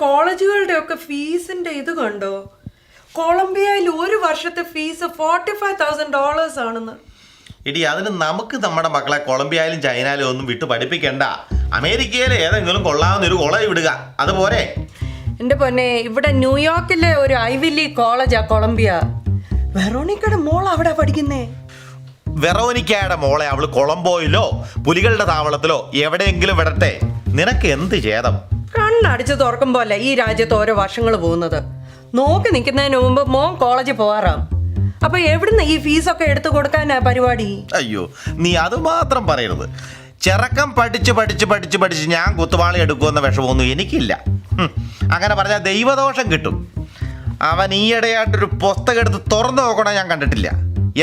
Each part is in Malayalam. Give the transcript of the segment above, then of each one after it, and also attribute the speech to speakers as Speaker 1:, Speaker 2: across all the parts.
Speaker 1: കോളേജുകളുടെ ഒക്കെ ഫീസിന്റെ ഇത് കണ്ടോ? കൊളംബിയയിൽ ഒരു വർഷത്തെ ഫീസ് $45,000 ആണെന്ന്.
Speaker 2: ഇടി അതിന് നമുക്ക് നമ്മുടെ മക്കളെ കൊളംബിയയിലും ചൈനയിലും ഒന്നും വിട്ട് പഠിപ്പിക്കണ്ട. അമേരിക്കയിൽ ഏതെങ്കിലും കൊള്ളാവുന്ന ഒരു കോളേജ് വിടുക, അതുപോലെ.
Speaker 1: എന്റെ പൊന്നെ, ഇവിടെ ന്യൂയോർക്കിലെ ഒരു ഐവി ലീഗ് കോളേജാ കൊളംബിയ. വെറോണിക്കയുടെ മോൾ അവിടെ പഠിക്കുന്നേ.
Speaker 2: വെറോനിക്കയുടെ മോളെ അവള് കൊളംബോയിലോ പുലികളുടെ താവളത്തിലോ എവിടെയെങ്കിലും വിടട്ടെ. നിനക്ക് എന്ത് ഛേദം?
Speaker 1: കണ്ണടിച്ച് തുറക്കുമ്പോലെ ഈ രാജ്യത്ത് ഓരോ വർഷങ്ങൾ പോകുന്നത് നോക്കി നിൽക്കുന്നതിന് മുമ്പ് മോൻ കോളേജിൽ പോകാറാം. അപ്പൊ എവിടുന്ന് ഈ ഫീസൊക്കെ എടുത്തു കൊടുക്കാനാ പരിപാടി?
Speaker 2: അയ്യോ, നീ അത് മാത്രം പറയരുത്. ചെറുക്കം പഠിച്ച് ഞാൻ കുത്തുവാളി എടുക്കുമെന്ന വിഷമമൊന്നും എനിക്കില്ല. അങ്ങനെ പറഞ്ഞാൽ ദൈവദോഷം കിട്ടും. അവൻ ഈയിടെയായിട്ടൊരു പുസ്തകം എടുത്ത് തുറന്നു നോക്കണ ഞാൻ കണ്ടിട്ടില്ല.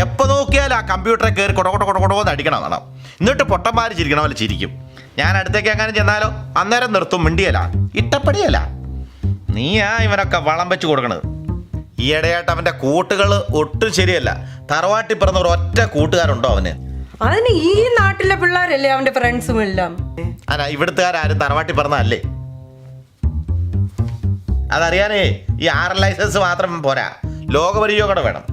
Speaker 2: എപ്പോൾ നോക്കിയാലും ആ കമ്പ്യൂട്ടറെ കയറി കൊടകൊടന്ന് അടിക്കണം വേണം. എന്നിട്ട് പൊട്ടന്മാര് ചിരിക്കണ പോലെ ചിരിക്കും. ഞാൻ അടുത്തേക്ക് എങ്ങനെ ചെന്നാലോ അന്നേരം നിർത്തും. മിണ്ടിയല്ല, ഇട്ടപ്പടിയല്ല. നീയാ ഇവനൊക്കെ വളം വെച്ച് കൊടുക്കണത്. ഈയിടെയായിട്ട് അവൻ്റെ കൂട്ടുകൾ ഒട്ടും ശരിയല്ല. തറവാട്ടി പിറന്ന ഒരു ഒറ്റ കൂട്ടുകാരുണ്ടോ അവന്?
Speaker 1: അതിന് ഈ നാട്ടിലെ പിള്ളേരല്ലേ അവന്റെ ഫ്രണ്ട്സും എല്ലാം.
Speaker 2: അല്ല, ഇവിടുത്തുകാരും തറവാട്ടി പിറന്നതല്ലേ? അതറിയാനേ ഈ 6 ലൈസൻസ് മാത്രം പോരാ, ലോകപരിചയം കൂടെ വേണം.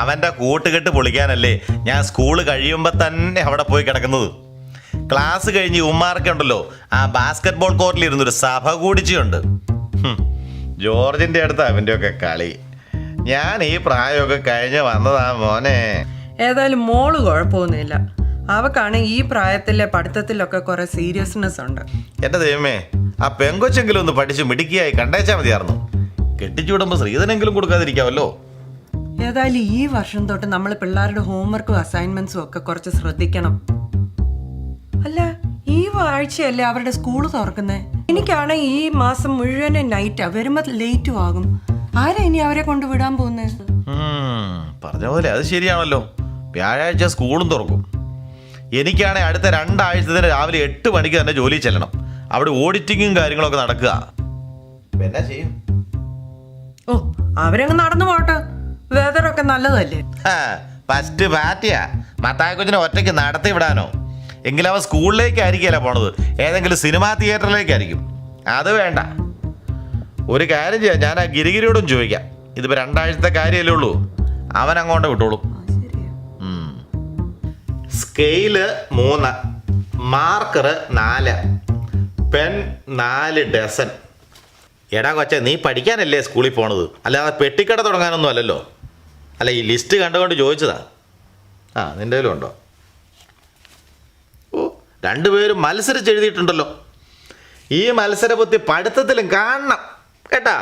Speaker 2: അവൻ്റെ കൂട്ടുകെട്ട് പൊളിക്കാനല്ലേ ഞാൻ സ്കൂള് കഴിയുമ്പോൾ തന്നെ അവിടെ പോയി കിടക്കുന്നത്. ക്ലാസ് കഴിഞ്ഞ് ഉമ്മാർക്കുണ്ടല്ലോ ആ ബാസ്കറ്റ് ബോൾ കോർട്ടിലിരുന്നൊരു സഭ കൂടിച്ചുണ്ട്. ജോർജിൻ്റെ അടുത്ത് അവൻ്റെയൊക്കെ കളി. ഞാൻ ഈ പ്രായമൊക്കെ കഴിഞ്ഞ് വന്നതാ മോനെ.
Speaker 1: ഏതായാലും മോള് കുഴപ്പമൊന്നുമില്ല. അവക്കാണ് ഈ പ്രായത്തിലെ പഠിത്തത്തിലൊക്കെ കുറെ സീരിയസ്നെസ് ഉണ്ട്.
Speaker 2: എൻ്റെ ദൈവമേ, ആ പെങ്കൊച്ചെങ്കിലും ഒന്ന് പഠിച്ച് മിടുക്കിയായി കണ്ടേച്ചാൽ മതിയായിരുന്നു. കെട്ടിച്ചു വിടുമ്പോൾ സ്ത്രീധനെങ്കിലും കൊടുക്കാതിരിക്കാമല്ലോ.
Speaker 1: ഏതായാലും ഈ വർഷം തൊട്ട് നമ്മൾ പിള്ളേരുടെ ഹോംവർക്കും അസൈൻമെന്റ്സും ഒക്കെ കുറച്ച് ശ്രദ്ധിക്കണം. അല്ല, ഈ ആഴ്ചയല്ലേ അവരുടെ സ്കൂള് തുറക്കുന്നേ? എനിക്കാണെങ്കിൽ ഈ മാസം മുഴുവനും നൈറ്റാ, വരുമ്പോ ലേറ്റും ആകും. ആരാ ഇനി അവരെ കൊണ്ട് വിടാൻ പോകുന്നേ?
Speaker 2: പറഞ്ഞ പോലെ അത് ശരിയാണല്ലോ. വ്യാഴാഴ്ച സ്കൂളും തുറക്കും. എനിക്കാണെങ്കിൽ അടുത്ത 2 ആഴ്ചത്തിന് രാവിലെ 8 മണിക്ക് തന്നെ ജോലി ചെല്ലണം. അവിടെ ഓഡിറ്റിങ്ങും കാര്യങ്ങളൊക്കെ നടക്കുക. എന്നാ ചെയ്യും?
Speaker 1: ഓ, അവരങ്ങ് നടന്നു പോട്ടെ. വെതറൊക്കെ നല്ലതല്ലേ?
Speaker 2: ഫസ്റ്റ് പാറ്റിയാ മത്തായ കൊച്ചിനെ ഒറ്റയ്ക്ക് നടത്തി വിടാനോ? എങ്കിലും അവൻ സ്കൂളിലേക്കായിരിക്കല്ല പോണത്, ഏതെങ്കിലും സിനിമാ തിയേറ്ററിലേക്കായിരിക്കും. അത് വേണ്ട. ഒരു കാര്യം ചെയ്യാം, ഞാൻ ആ ഗിരിഗിരിയോടും ചോദിക്കാം. ഇതിപ്പോൾ 2 ആഴ്ചത്തെ കാര്യമല്ലേ ഉള്ളൂ, അവൻ അങ്ങോട്ട് വിട്ടോളൂ. Scale 3, marker 4, pen 4 dozen. എടാ കൊച്ചേ, നീ പഠിക്കാനല്ലേ സ്കൂളിൽ പോണത്, അല്ലാതെ പെട്ടിക്കട തുടങ്ങാനൊന്നും അല്ലല്ലോ. അല്ല, ഈ ലിസ്റ്റ് കണ്ടുകൊണ്ട് ചോദിച്ചതാ. നിൻ്റെ കയ്യിലും ഉണ്ടോ? ഓ, 2 പേരും മത്സരിച്ചെഴുതിയിട്ടുണ്ടല്ലോ. ഈ മത്സരബുദ്ധി പഠിത്തത്തിലും കാണണം കേട്ടാ.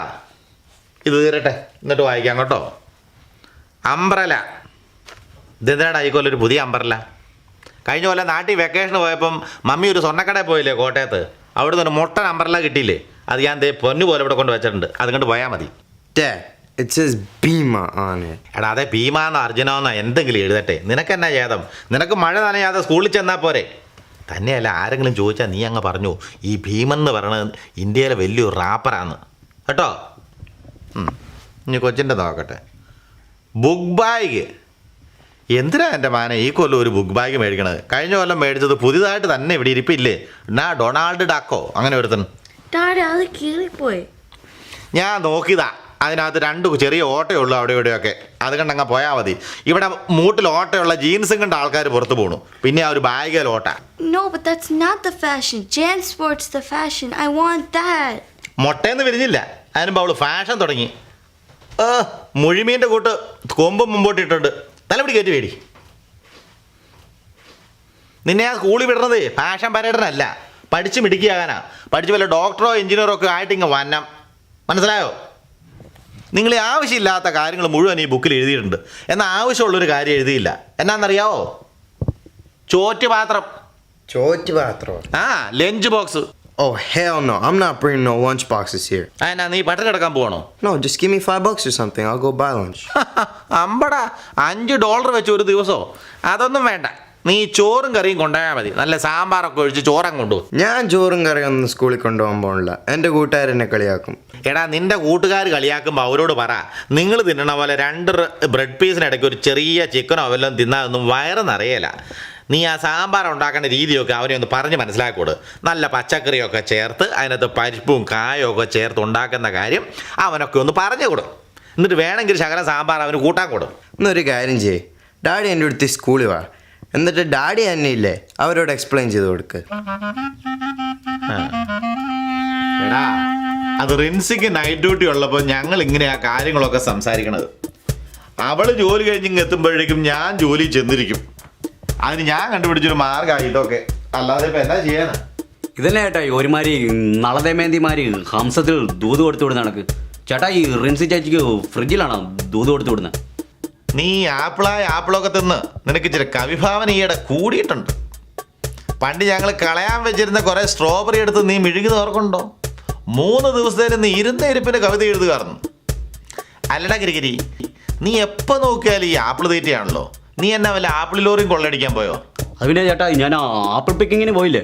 Speaker 2: ഇത് തീരട്ടെ, എന്നിട്ട് വായിക്കാം കേട്ടോ. അംബ്രല. ഇതെന്തിനാണ് ആയിക്കോലൊരു പുതിയ അംബ്രല? കഴിഞ്ഞ പോലെ നാട്ടിൽ വെക്കേഷന് പോയപ്പം മമ്മി ഒരു സ്വർണ്ണക്കടയിൽ പോയില്ലേ കോട്ടയത്ത്, അവിടെ നിന്ന് ഒരു മുട്ടൻ അംബ്രല കിട്ടിയില്ലേ? അത് ഞാൻ പൊന്നു പോലെ ഇവിടെ കൊണ്ട് വെച്ചിട്ടുണ്ട്. അത് കണ്ട് പോയാൽ മതി.
Speaker 3: It says Bima on it.
Speaker 2: എടാ, അതെ ഭീമാന്നോ അർജുനോന്നോ എന്തെങ്കിലും എഴുതട്ടെ. നിനക്കെന്നാ ഛേദം? നിനക്ക് മഴ നനയാതെ സ്കൂളിൽ ചെന്നാൽ പോരെ? തന്നെയല്ല, ആരെങ്കിലും ചോദിച്ചാൽ നീ അങ്ങ് പറഞ്ഞു ഈ ഭീമൻ എന്ന് പറയണത് ഇന്ത്യയിലെ വലിയൊരു റാപ്പറാന്ന് കേട്ടോ. ഇനി കൊച്ചിൻ്റെ നോക്കട്ടെ. Book bag. എന്തിനാ എൻ്റെ മാനെ ഈ കൊല്ലം ഒരു ബുക്ക് ബാഗ് മേടിക്കണത്? കഴിഞ്ഞ കൊല്ലം മേടിച്ചത് പുതിയതായിട്ട് തന്നെ ഇവിടെ ഇരിപ്പില്ലേ? ഡൊണാൾഡ് ഡക്കോ അങ്ങനെ ഒരുത്തൻ. ഞാൻ നോക്കിയതാ, അതിനകത്ത് 2 ചെറിയ ഓട്ടയുള്ളൂ അവിടെ ഇവിടെയൊക്കെ. അത് കണ്ടങ്ങ് പോയാൽ മതി. ഇവിടെ മൂട്ടിൽ ഓട്ടയുള്ള ജീൻസും കണ്ട ആൾക്കാർ പുറത്ത് പോണു, പിന്നെ ആ ഒരു ബാഗിൽ ഓട്ട.
Speaker 4: No, but that's not the fashion. JanSport's the fashion. I want that.
Speaker 2: മുട്ടയെന്ന് വിരിഞ്ഞില്ല, അതിനുമ്പോൾ അവള് ഫാഷൻ തുടങ്ങി. മുഴുമീൻ്റെ കൂട്ട് കൊമ്പും മുമ്പോട്ടിട്ടുണ്ട്. തലപിടി കയറ്റി വേടി. നിന്നെ ആ സ്കൂളിൽ വിടണത് ഫാഷൻ പരേഡനല്ല, പഠിച്ച് മിടുക്കിയാകാനാ. പഠിച്ച് വല്ല ഡോക്ടറോ എഞ്ചിനീയറോ ഒക്കെ ആയിട്ട് ഇങ്ങ് വന്നം. മനസ്സിലായോ? നിങ്ങൾ ആവശ്യമില്ലാത്ത കാര്യങ്ങൾ മുഴുവൻ ഈ ബുക്കിൽ എഴുതിയിട്ടുണ്ട്. എന്നാൽ ആവശ്യമുള്ളൊരു കാര്യം എഴുതിയില്ല. എന്നാന്നറിയാവോ? ചോറ്റുപാത്രം. Lunch box.
Speaker 3: Oh, hell no. I'm not bringing no lunch boxes here.
Speaker 2: എന്നാ നീ പട്ടണ കിടക്കാൻ പോകണോ?
Speaker 3: No, just give me $5 or something. I'll go buy lunch.
Speaker 2: അമ്പടാ, $5 വെച്ച് ഒരു ദിവസമോ? അതൊന്നും വേണ്ട. നീ ചോറും കറിയും കൊണ്ടുപോയാൽ മതി. നല്ല സാമ്പാറൊക്കെ ഒഴിച്ച് ചോറും കൊണ്ടുപോകും.
Speaker 3: ഞാൻ ചോറും കറിയൊന്നും സ്കൂളിൽ കൊണ്ടുപോകാൻ പോകണില്ല. എൻ്റെ കൂട്ടുകാരെന്നെ കളിയാക്കും.
Speaker 2: എടാ, നിന്റെ കൂട്ടുകാർ കളിയാക്കുമ്പോൾ അവരോട് പറ, നിങ്ങൾ തിന്നണ പോലെ 2 ബ്രെഡ് പീസിനിടയ്ക്ക് ഒരു ചെറിയ ചിക്കനോ വല്ലതും തിന്നാതൊന്നും വയറ് നിറയല. നീ ആ സാമ്പാർ ഉണ്ടാക്കേണ്ട രീതിയൊക്കെ അവനെ ഒന്ന് പറഞ്ഞ് മനസ്സിലാക്കിക്കൊടു. നല്ല പച്ചക്കറിയൊക്കെ ചേർത്ത് അതിനകത്ത് പരിപ്പും കായും ഒക്കെ ചേർത്ത് ഉണ്ടാക്കുന്ന കാര്യം അവനൊക്കെ ഒന്ന് പറഞ്ഞു കൊടു. എന്നിട്ട് വേണമെങ്കിൽ ശകലം സാമ്പാർ അവന് കൂട്ടാൻ കൊടു.
Speaker 3: എന്നൊരു കാര്യം ചെയ്യേ, ഡാഡി എൻ്റെ അടുത്ത് സ്കൂളിൽ വാ, എന്നിട്ട് ഡാഡി തന്നെ ഇല്ലേ അവരോട് എക്സ്പ്ലെയിൻ ചെയ്ത് കൊടുക്ക്.
Speaker 2: എടാ, അത് റിൻസിക്ക് നൈറ്റ് ഡ്യൂട്ടി ഉള്ളപ്പോൾ ഞങ്ങൾ ഇങ്ങനെയാ കാര്യങ്ങളൊക്കെ സംസാരിക്കണത്. അവള് ജോലി കഴിഞ്ഞ് എത്തുമ്പോഴേക്കും ഞാൻ ജോലി ചെന്നിരിക്കും. അതിന് ഞാൻ കണ്ടുപിടിച്ചൊരു മാർഗ്ഗമായി ഇതൊക്കെ, അല്ലാതെ ഇപ്പം എന്താ ചെയ്യാനാ?
Speaker 5: ഇതന്നെ ചേട്ടാ ഒരുമാതിരി നളതമേന്തിമാര് ഹംസത്തിൽ ദൂത് കൊടുത്തു വിടുന്ന കണക്ക്. ചേട്ടാ ഈ റിൻസി ചേച്ചിക്ക് ഫ്രിഡ്ജിലാണോ ദൂത് കൊടുത്തു വിടുന്നത്?
Speaker 2: നീ ആപ്പിളൊക്കെ തിന്ന് നിനക്ക് ഇച്ചിരി കവിഭാവന ഈയിടെ കൂടിയിട്ടുണ്ട്. പണ്ട് ഞങ്ങൾ കളയാൻ വെച്ചിരുന്ന കുറേ സ്ട്രോബെറി എടുത്ത് നീ മെഴുകി ഓർക്കുന്നുണ്ടോ? 3 ദിവസത്തേന് നീ ഇരുന്ന ഇരിപ്പിന് കവിത എഴുതുകാർന്നു. അല്ലടാ ഗിരിഗിരി, നീ എപ്പോൾ നോക്കിയാലും ഈ ആപ്പിൾ തീറ്റയാണല്ലോ. നീ എന്നാ വല്ല ആപ്പിൾ ലോറിയും കൊള്ളടിക്കാൻ പോയോ?
Speaker 5: അത് പിന്നെ ചേട്ടാ ഞാൻ ആപ്പിൾ പിക്കിങ്ങിന് പോയില്ലേ,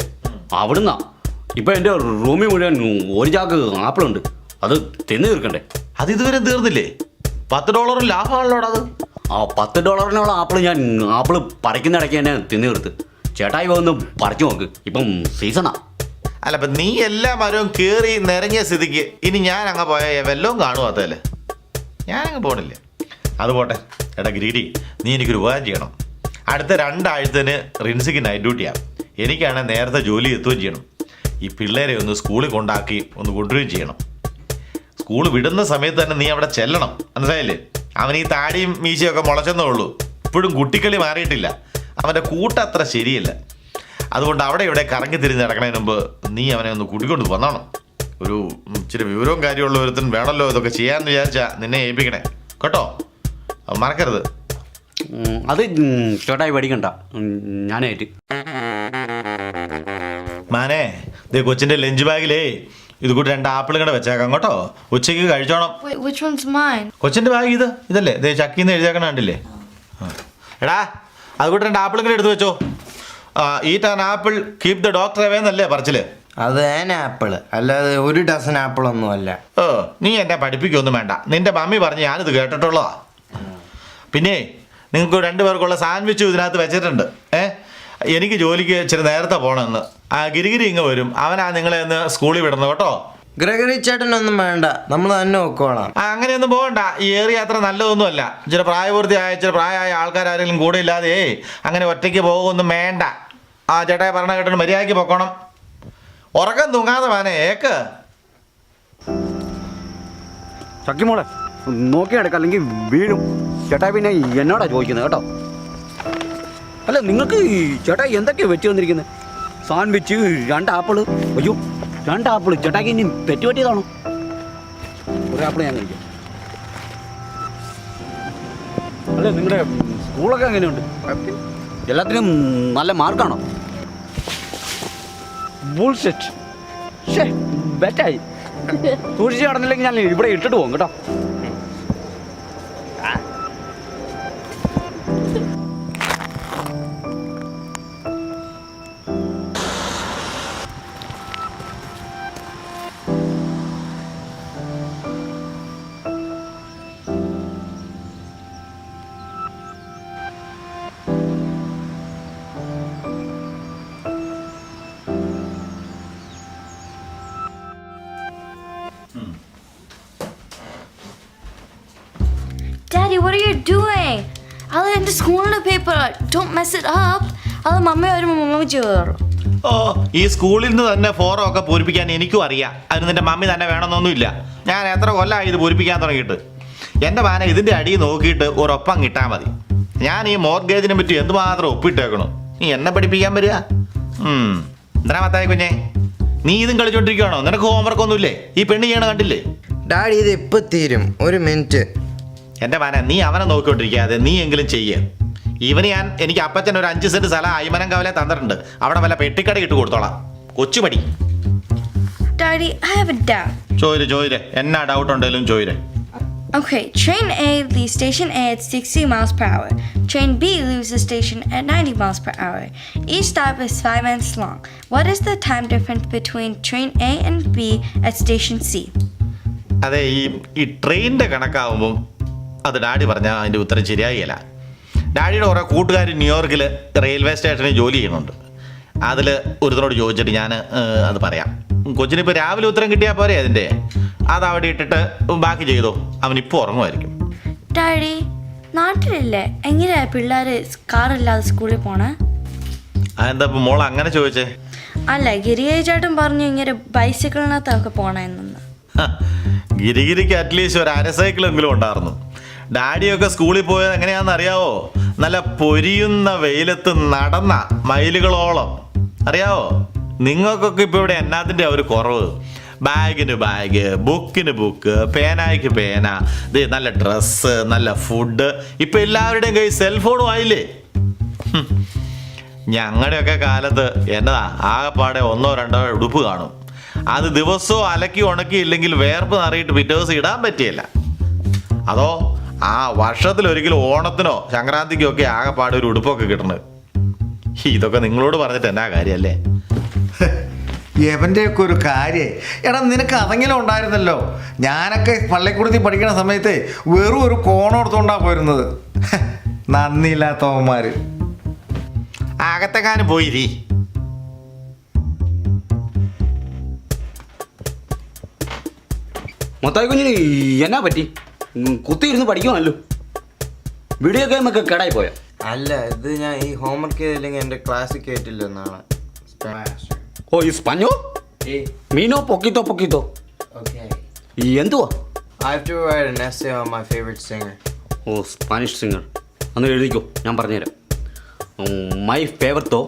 Speaker 5: അവിടുന്നാ ഇപ്പം എൻ്റെ റൂമിൽ മുഴുവൻ ഒരു ചാക്ക് ആപ്പിളുണ്ട്. അത് തിന്നു തീർക്കണ്ടേ?
Speaker 2: അത് ഇതുവരെ തീർന്നില്ലേ? $10 ലാഭമാണല്ലോടാ അത്.
Speaker 5: ആ $10 ആപ്പിൾ ഞാൻ ആപ്പിൾ പറിക്കുന്ന ഇടയ്ക്ക് തന്നെ തിന്നു തീർത്ത്. ചേട്ടായി വന്ന് പറിച്ചു നോക്ക്, ഇപ്പം സീസണാ.
Speaker 2: അല്ല, അപ്പം നീ എല്ലാ മരവും കയറി നിരങ്ങിയ സ്ഥിതിക്ക് ഇനി ഞാൻ അങ്ങ് പോയാൽ വല്ലതും കാണുമോ? അതല്ലേ, ഞാനങ്ങ് പോണില്ല. അത് പോട്ടെ. എടാ ഗ്രീഡി, നീ എനിക്കൊരു ഉപകാരം ചെയ്യണം. അടുത്ത 2 ആഴ്ചത്തിന് റിൻസിക്ക് നൈറ്റ് ഡ്യൂട്ടിയാണ്. എനിക്കാണെങ്കിൽ നേരത്തെ ജോലി എത്തുകയും ചെയ്യണം. ഈ പിള്ളേരെ ഒന്ന് സ്കൂളിൽ കൊണ്ടാക്കി ഒന്ന് കൊണ്ടുവരികയും ചെയ്യണം. സ്കൂൾ വിടുന്ന സമയത്ത് തന്നെ നീ അവിടെ ചെല്ലണം, മനസ്സിലായില്ലേ? അവൻ ഈ താടിയും മീശയൊക്കെ മുളച്ചെന്നേ ഉള്ളൂ, ഇപ്പോഴും കുട്ടിക്കളി മാറിയിട്ടില്ല. അവൻ്റെ കൂട്ടത്ര ശരിയല്ല. അതുകൊണ്ട് അവിടെ ഇവിടെ കറങ്ങി തിരിഞ്ഞ് നടക്കണതിന് മുമ്പ് നീ അവനെ ഒന്ന് കൂട്ടിക്കൊണ്ട് വന്നോണം. ഒരു ഇച്ചിരി വിവരവും കാര്യമുള്ള ഒരുത്തൻ വേണമല്ലോ ഇതൊക്കെ ചെയ്യാമെന്ന് വിചാരിച്ചാൽ നിന്നെ ഏൽപ്പിക്കണേ കേട്ടോ, മറക്കരുത്.
Speaker 5: അത് ചേട്ടായി പഠിക്കണ്ട, ഞാനായിട്ട്.
Speaker 2: മാനേ, ഇത് കൊച്ചിൻ്റെ ലഞ്ച് ബാഗിലേ ഇത് കൂടി 2 ആപ്പിളും കൂടെ വെച്ചേക്കാം കേട്ടോ. ഉച്ചയ്ക്ക് കഴിച്ചോണം.
Speaker 4: Wait, which one's mine?
Speaker 2: കൊച്ചിൻ്റെ ബാഗ് ഇതല്ലേ, ഇതേ ചക്കിന്ന് എഴുതിയേക്കണ കണ്ടില്ലേ? എടാ, അതുകൂടെ 2 ആപ്പിളും കൂടെ എടുത്ത് വെച്ചോ. Eat an apple keep the doctor away എന്നല്ലേ പറച്ചില്?
Speaker 3: അത് ആപ്പിള് അല്ലാതെ 1 ഡസൻ ആപ്പിളൊന്നും അല്ല.
Speaker 2: നീ എന്നെ പഠിപ്പിക്കൊന്നും വേണ്ട, നിന്റെ മമ്മി പറഞ്ഞ് ഞാനിത് കേട്ടിട്ടുള്ളതാ. പിന്നെ നിങ്ങൾക്ക് 2 പേർക്കുള്ള സാൻഡ്വിച്ചും ഇതിനകത്ത് വെച്ചിട്ടുണ്ട്. എനിക്ക് ജോലിക്ക് ഇച്ചിരി നേരത്തെ പോകണമെന്ന്. ഗിരിഗിരി ഇങ്ങ് വരും, അവനാ നിങ്ങളെ ഒന്ന് സ്കൂളിൽ വിടുന്നത് കേട്ടോ.
Speaker 3: ഗ്രഗറി ചേട്ടനൊന്നും വേണ്ട, നമ്മൾ തന്നെ നോക്കോളാം.
Speaker 2: അങ്ങനെയൊന്നും പോകണ്ട, ഈ ഏറിയ അത്ര നല്ലതൊന്നുമല്ല. ഇച്ചിരി പ്രായമായ ആൾക്കാരാരെങ്കിലും കൂടെ ഇല്ലാതെ അങ്ങനെ ഒറ്റയ്ക്ക് പോകുമൊന്നും വേണ്ട. ചേട്ടായി പറഞ്ഞ കേട്ടിട്ട് മര്യാദയ്ക്ക് പൊക്കോണം. ഉറക്കം തൂങ്ങാതെ വാനേ ഏക്ക്.
Speaker 5: ചക്കിമോളെ നോക്കിയെടുക്കാം, അല്ലെങ്കിൽ വീഴും. ചേട്ടായി പിന്നെ എന്നോടാ ചോദിക്കുന്നത് കേട്ടോ. അല്ല, നിങ്ങൾക്ക് ചേട്ടായി എന്തൊക്കെയാണ് വെച്ച് വന്നിരിക്കുന്നത്? Sandwich, 2 apple. അയ്യോ, 2 ആപ്പിള് ചേട്ടായിക്ക് ഇനി പറ്റിയതാണോ? 1 ആപ്പിൾ ഞാൻ കഴിക്കാം. അല്ല, നിങ്ങളുടെ സ്കൂളൊക്കെ എങ്ങനെയുണ്ട്? എല്ലാത്തിനും നല്ല മാർക്കാണോ? ബുൾസെറ്റ്. ഷേ, ബെറ്റായി. സൂക്ഷിച്ച് നടന്നില്ലെങ്കിൽ ഞാൻ ഇവിടെ ഇട്ടിട്ട് പോകും കേട്ടോ.
Speaker 4: Daddy, what are you doing? I'll end the school in the paper. Don't mess it up. I'll mummy or mummy jewel.
Speaker 2: ഈ സ്കൂളിൽ നിന്ന് തന്നെ ഫോറമൊക്കെ പൂരിപ്പിക്കാൻ എനിക്കും അറിയാം. അതിന് നിന്റെ മമ്മി തന്നെ വേണമെന്നൊന്നുമില്ല. ഞാൻ എത്ര കൊല്ലമായി ഇത് പൂരിപ്പിക്കാൻ തുടങ്ങിയിട്ട്. എൻ്റെ മാന ഇതിൻ്റെ അടിയിൽ നോക്കിയിട്ട് ഒരൊപ്പം കിട്ടാൽ മതി. ഞാൻ ഈ മോർഗേജിനെ പറ്റി എന്തുമാത്രം ഒപ്പിട്ടേക്കണു. നീ എന്നെ പഠിപ്പിക്കാൻ വരിക? എന്താ മത്തായി കുഞ്ഞെ, നീ ഇതും കളിച്ചോണ്ടിരിക്കുകയാണോ? നിനക്ക് ഹോംവർക്ക് ഒന്നുമില്ലേ? ഈ പെണ്ണ് ചെയ്യണ കണ്ടില്ലേ?
Speaker 3: ഡാഡി ഇത് ഇപ്പം തീരും, 1 മിനിറ്റ്.
Speaker 2: എൻ്റെ മാന, നീ അവനെ നോക്കിക്കൊണ്ടിരിക്കാതെ നീ എങ്കിലും ചെയ്യുക. ഇവന് എനിക്ക് അപ്പച്ചൻ ഒരു 5 സെന്റ് സ്ഥലം അയ്മനം കവലെ തന്നിട്ടുണ്ട്. അവിടെ വല്ല പെട്ടിക്കട ഇട്ട് കൊടുത്തോളാം. കൊച്ചുമടി.
Speaker 4: Daddy, I have a doubt.
Speaker 2: ചോദിരെ എന്നാ ഡൗട്ട് ഉണ്ടെങ്കിലും ചോദിരെ.
Speaker 4: Okay, train A leaves station A at 60 miles per hour. Train B leaves the station at 90 miles per hour. Each stop is 5 minutes long. What is the time difference between train A and B at station C?
Speaker 2: അതെ, ഈ ട്രെയിനിൻ്റെ കണക്കാവുമ്പം അത് ഡാഡി പറഞ്ഞാൽ അതിൻ്റെ ഉത്തരം ശരിയാകില്ല. ഡാഡിയുടെ കുറേ കൂട്ടുകാർ ന്യൂയോർക്കിൽ റെയിൽവേ സ്റ്റേഷനിൽ ജോലി ചെയ്യുന്നുണ്ട്. അതിൽ ഒരുത്തനോട് ചോദിച്ചിട്ട് ഞാൻ അത് പറയാം. കൊച്ചിനിപ്പോൾ രാവിലെ ഉത്തരം കിട്ടിയാൽ പോരെ അതിൻ്റെ. അത് അവിടെ ഇട്ടിട്ട് ബാക്കി ചെയ്തോ, അവനിപ്പോൾ ഉറങ്ങുമായിരിക്കും.
Speaker 4: ഡാഡി, നാട്ടിലില്ലേ എങ്ങനെയാ പിള്ളേർ കാറില്ലാതെ സ്കൂളിൽ പോണേ?
Speaker 2: അതെന്താ ഇപ്പം മോൾ അങ്ങനെ ചോദിച്ചേ?
Speaker 4: അല്ല, ഗിരിയേച്ചേട്ടൻ പറഞ്ഞു ഇങ്ങനെ ബൈസിക്കിളിനകത്തൊക്കെ പോണേന്ന്.
Speaker 2: ഗിരിഗിരിക്ക് അറ്റ്ലീസ്റ്റ് ഒരു അര സൈക്കിളെങ്കിലും ഉണ്ടായിരുന്നു. ഡാഡിയൊക്കെ സ്കൂളിൽ പോയത് എങ്ങനെയാണെന്ന് അറിയാവോ? നല്ല പൊരിയുന്ന വെയിലത്ത് നടന്ന മൈലുകളോളം. അറിയാവോ? നിങ്ങൾക്കൊക്കെ ഇപ്പോൾ ഇവിടെ എന്നാത്തിൻ്റെ ഒരു കുറവ്? ബാഗിന് ബാഗ്, ബുക്കിന് ബുക്ക്, പേനായ്ക്ക് പേന, ഇത് നല്ല ഡ്രസ്സ്, നല്ല ഫുഡ്. ഇപ്പം എല്ലാവരുടെയും കയ്യിൽ സെൽഫോണും ആയില്ലേ. ഞങ്ങളുടെയൊക്കെ കാലത്ത് എന്നതാ ആകെപ്പാടെ 1 or 2 ഉടുപ്പ് കാണും. അത് ദിവസവും അലക്കി ഉണക്കി ഇല്ലെങ്കിൽ വേർപ്പ് നിറയിട്ട് പിറ്റേ ദിവസം ഇടാൻ പറ്റിയല്ല. അതോ ആ വർഷത്തിലൊരിക്കലും ഓണത്തിനോ സംക്രാന്തിക്കോ ഒക്കെ ആകെപ്പാടെ ഒരു ഉടുപ്പൊക്കെ കിട്ടണത്. ഇതൊക്കെ നിങ്ങളോട് പറഞ്ഞിട്ട് എന്നാ കാര്യമല്ലേ?
Speaker 6: എവൻ്റെയൊക്കെ ഒരു കാര്യം. എടാ, നിനക്ക് അതെങ്കിലും ഉണ്ടായിരുന്നല്ലോ. ഞാനൊക്കെ പള്ളിക്കൂടത്തിൽ പഠിക്കുന്ന സമയത്ത് വെറും ഒരു കോണോടത്തോണ്ടാ പോയിരുന്നത്. നന്ദിയില്ലാത്തവന്മാർ.
Speaker 2: അകത്തെങ്ങാനും പോയിരി.
Speaker 5: മൊത്തായി കുഞ്ഞിന് എന്നാ പറ്റി? കുത്തിയിരുന്ന് പഠിക്കുമല്ലോ. വീഡിയോ ഗെയിമൊക്കെ കേടായി പോയോ?
Speaker 3: അല്ല, ഇത് ഞാൻ ഈ ഹോംവർക്ക് ചെയ്തില്ലെങ്കിൽ എൻ്റെ ക്ലാസ്സിൽ കയറ്റില്ല എന്നാണ്.
Speaker 5: ഓ, ഈ സ്പഞ്ഞോ മീനോ പൊക്കിത്തോ പൊക്കിത്തോ എന്തുവാ?
Speaker 3: I have to write an essay on my favorite singer.
Speaker 5: Oh, Spanish singer. അന്ന് എഴുതിക്കോ, ഞാൻ പറഞ്ഞുതരാം. മൈ ഫേവർത്തോ.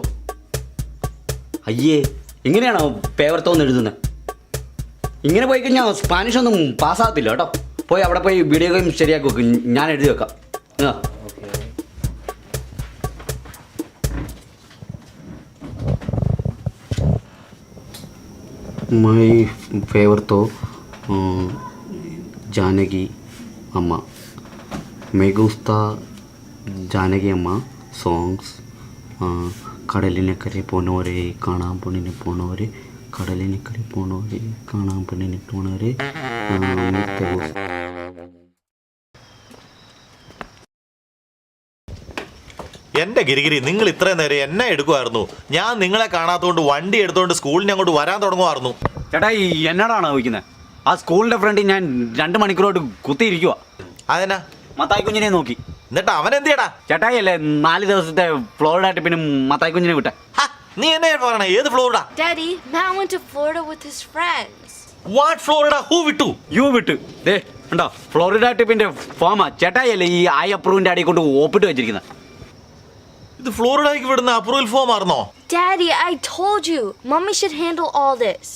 Speaker 5: അയ്യേ, എങ്ങനെയാണോ ഫേവർത്തോ എന്ന് എഴുതുന്നത്? ഇങ്ങനെ പോയി കഴിഞ്ഞാൽ സ്പാനിഷ് ഒന്നും പാസ്സാകത്തില്ല കേട്ടോ. പോയി അവിടെ പോയി വീഡിയോ ഗെയിം ശരിയാക്കി വെക്കും, ഞാൻ എഴുതി വെക്കാം. മൈ ഫേവർത്തോ ജാനകി അമ്മ. Me gusta ജാനകി അമ്മ സോങ്സ്. കടലിനക്കരെ പോണവരെ കാണാൻ പെണ്ണിനെ പോണവരെ, കടലിനക്കരെ പോണവരെ കാണാൻ പെണ്ണിനെ പോണവരെ.
Speaker 2: എൻ്റെ ഗിരിഗിരി, നിങ്ങൾ ഇത്രയും നേരം എന്നെ എടുക്കുമായിരുന്നു. ഞാൻ നിങ്ങളെ കാണാത്തതുകൊണ്ട് വണ്ടി എടുത്തുകൊണ്ട് സ്കൂളിന് അങ്ങോട്ട് വരാൻ തുടങ്ങുമായിരുന്നു.
Speaker 5: ചേട്ടാ, ഈ എന്നോടാണ് ചോദിക്കുന്നത്? ആ സ്കൂളിൻ്റെ ഫ്രണ്ടിൽ ഞാൻ 2 മണിക്കൂറോട്ട് കുത്തിയിരിക്കുക.
Speaker 2: അതെന്നാ?
Speaker 5: മത്തായി കുഞ്ഞിനെ നോക്കി.
Speaker 2: എന്നിട്ട് അവൻ എന്ത് ചെയ്യടാ?
Speaker 5: ചേട്ടായി അല്ലേ 4 ദിവസത്തെ ഫ്ലോറിഡ ട്രിപ്പിനും മത്തായി കുഞ്ഞിനെ വിട്ടെ.
Speaker 2: നീ എന്നെ പറയണേ, ഏത് Florida?
Speaker 7: Daddy, Matt went to Florida with his friends.
Speaker 2: What Florida? Who വിട്ടു?
Speaker 5: യു വിട്ട്. ദേ ഉണ്ടോ ഫ്ലോറിഡ ട്രിപ്പിന്റെ ഫോമാ. ചേട്ടായി അല്ലേ ഈ ഐ അപ്രൂവിന്റെ അടി കൊണ്ട് ഒപ്പിട്ട് വെച്ചിരിക്കുന്നത്.
Speaker 2: ഇത് ഫ്ലോറിഡയ്ക്ക് വിടുന്ന അപ്രൂവൽ ഫോം ആയിരുന്നോ?
Speaker 7: Daddy, I told you. Mommy should handle all this.